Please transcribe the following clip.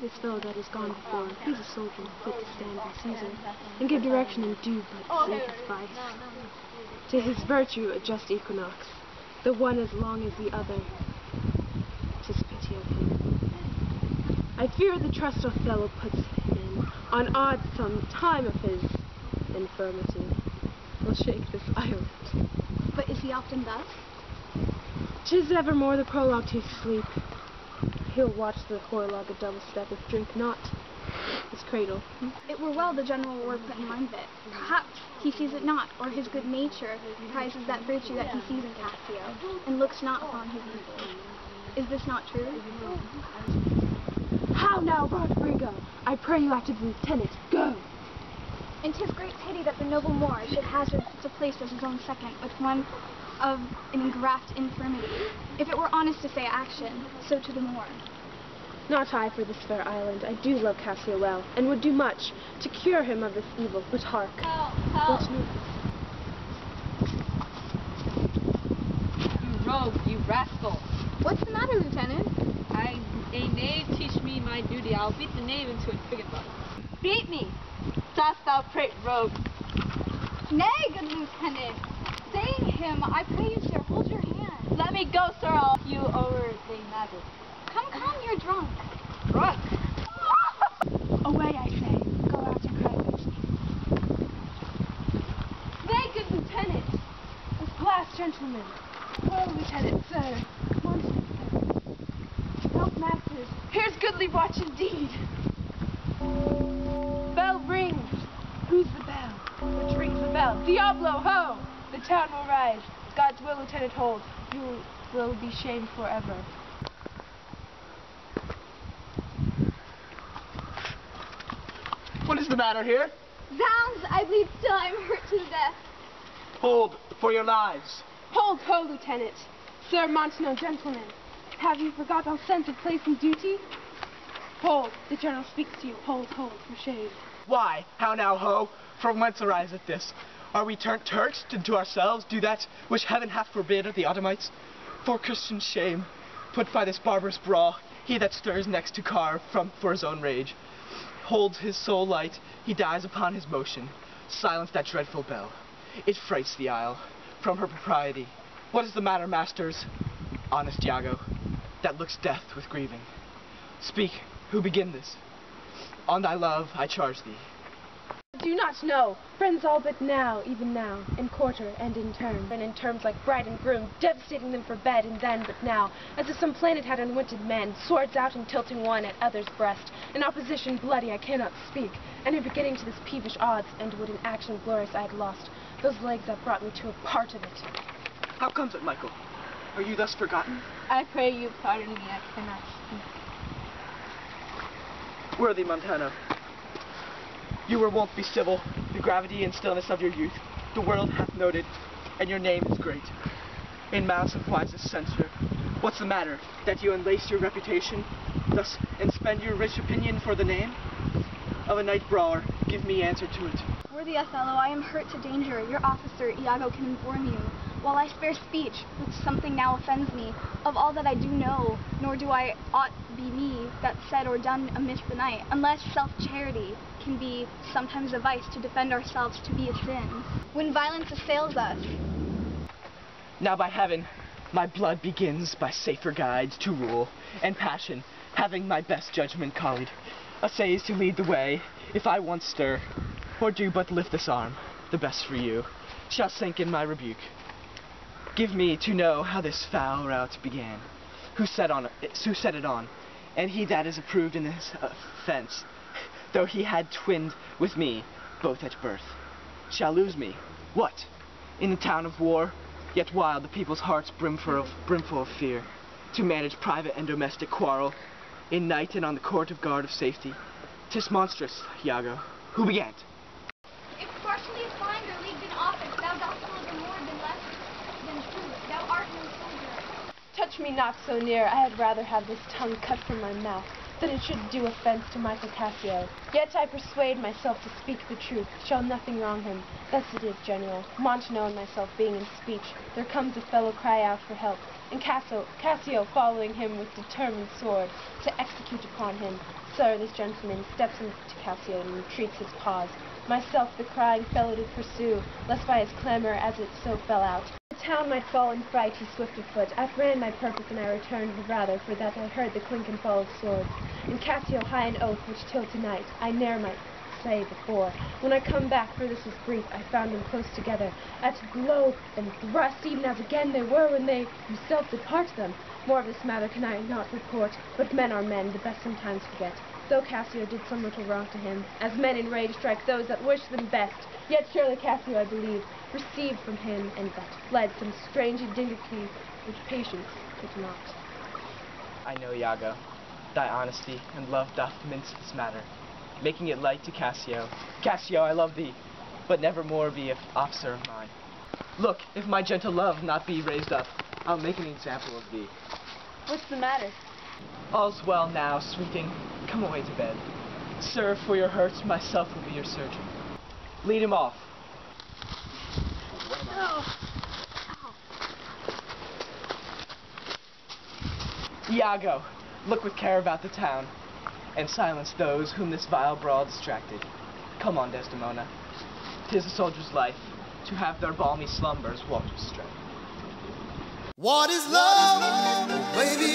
this fellow that has gone before. He's a soldier, fit to stand by Caesar, and give direction and do but seek his vice. To his virtue a just equinox, the one as long as the other. 'Tis pity of him. I fear the trust Othello puts him in, on odds some time of his infirmity, will shake this island. But is he often thus? 'Tis evermore the prologue to his sleep. He'll watch the horlog a double step if drink not his cradle. It were well the general were put in mind of it. Perhaps he sees it not, or his good nature prizes that virtue that he sees in Cassio, and looks not upon his evil. Is this not true? How now, Rodrigo? I pray you after the lieutenant. Go! And 'tis great pity that the noble Moor should hazard such a place as his own second, with one of an engraft infirmity. If it were honest to say action, so to the Moor. Not I for this fair island. I do love Cassio well, and would do much to cure him of this evil. But hark, what news? You rogue, you rascal! What's the matter, Lieutenant? A knave teach me my duty. I'll beat the knave into a frigate. Beat me! Dost thou prate, rogue? Nay, good Lieutenant. Saying him, I pray you, sir, hold your hand. Let me go, sir. I'll hew you over the Nazareth. Come, you're drunk. Drunk? Away, I say. Go out and cry against me. Nay, good Lieutenant. This glass gentleman. Well, Lieutenant, sir. Monsters. Help masters. Here's goodly watch indeed. Bell rings. Who's the bell? Which rings the bell? Diablo, ho! The town will rise. God's will, Lieutenant, hold. You will be shamed forever. What is the matter here? Zounds, I bleed still. I'm hurt to the death. Hold, for your lives. Hold, ho, Lieutenant. Sir Montano, gentlemen. Have you forgot all sense of place and duty? Hold, the general speaks to you. Hold, for shame. Why? How now, ho? From whence ariseth this? Are we turned Turks to do ourselves do that which heaven hath forbid of the Ottomites? For Christian shame, put by this barbarous brawl, he that stirs next to carve for his own rage. Holds his soul light, he dies upon his motion. Silence that dreadful bell. It frights the isle from her propriety. What is the matter, masters? Honest Iago, that looks death with grieving. Speak, who begin this? On thy love I charge thee. Do not know, friends all but now, even now, in quarter and in term, and in terms like bride and groom, devastating them for bed, and then but now, as if some planet had unwinted men, swords out and tilting one at other's breast, in opposition bloody I cannot speak, and in beginning to this peevish odds, and would in action glorious I had lost, those legs that brought me to a part of it. How comes it, Michael? Are you thus forgotten? I pray you pardon me. I cannot speak. Worthy Montano, you were wont be civil, the gravity and stillness of your youth, the world hath noted, and your name is great. In mouths of wisest censure, what's the matter, that you enlace your reputation, thus, and spend your rich opinion for the name of a knight brawler? Give me answer to it. Worthy Othello, I am hurt to danger. Your officer, Iago, can inform you. While I spare speech, which something now offends me, of all that I do know, nor do I aught be me that said or done amiss the night, unless self-charity can be sometimes a vice to defend ourselves to be a sin, when violence assails us. Now by heaven, my blood begins by safer guides to rule, and passion, having my best judgment collied, essays to lead the way, if I once stir, or do but lift this arm, the best for you, shall sink in my rebuke. Give me to know how this foul rout began, who set it on, and he that is approved in this offense, though he had twinned with me, both at birth, shall lose me. What? In the town of war, yet while the people's hearts brimful of fear, to manage private and domestic quarrel, in night and on the court of guard of safety. 'Tis monstrous, Iago. Who began't? If partially assigned or leagued in office, thou dost deliver more than less than true. Thou art no soldier. Touch me not so near. I had rather have this tongue cut from my mouth, that it should do offense to Michael Cassio. Yet I persuade myself to speak the truth, shall nothing wrong him. Thus it is, General. Montano and myself being in speech, there comes a fellow cry out for help, and Cassio following him with determined sword, to execute upon him. Sir, this gentleman steps into Cassio and entreats his pause. Myself the crying fellow did pursue, lest by his clamour as it so fell out, the town might fall in fright, he swift of foot. Outran my purpose, and I returned the rather, for that I heard the clink and fall of swords. And Cassio high an oath, which till tonight I ne'er might say before. When I come back, for this was brief, I found them close together, at blow and thrust, even as again they were when they themselves did part them. More of this matter can I not report, but men are men, the best sometimes forget. Though Cassio did some little wrong to him, as men in rage strike those that wish them best, yet surely Cassio, I believe, received from him and that fled some strange indignity which patience could not. I know, Iago, thy honesty and love doth mince this matter, making it light to Cassio. Cassio, I love thee, but never more be an officer of mine. Look, if my gentle love not be raised up, I'll make an example of thee. What's the matter? All's well now, sweeting. Come away to bed. Sir, for your hurts, myself will be your surgeon. Lead him off. Iago, look with care about the town, and silence those whom this vile brawl distracted. Come on, Desdemona. 'Tis a soldier's life, to have their balmy slumbers walked with strength. What is love? Baby,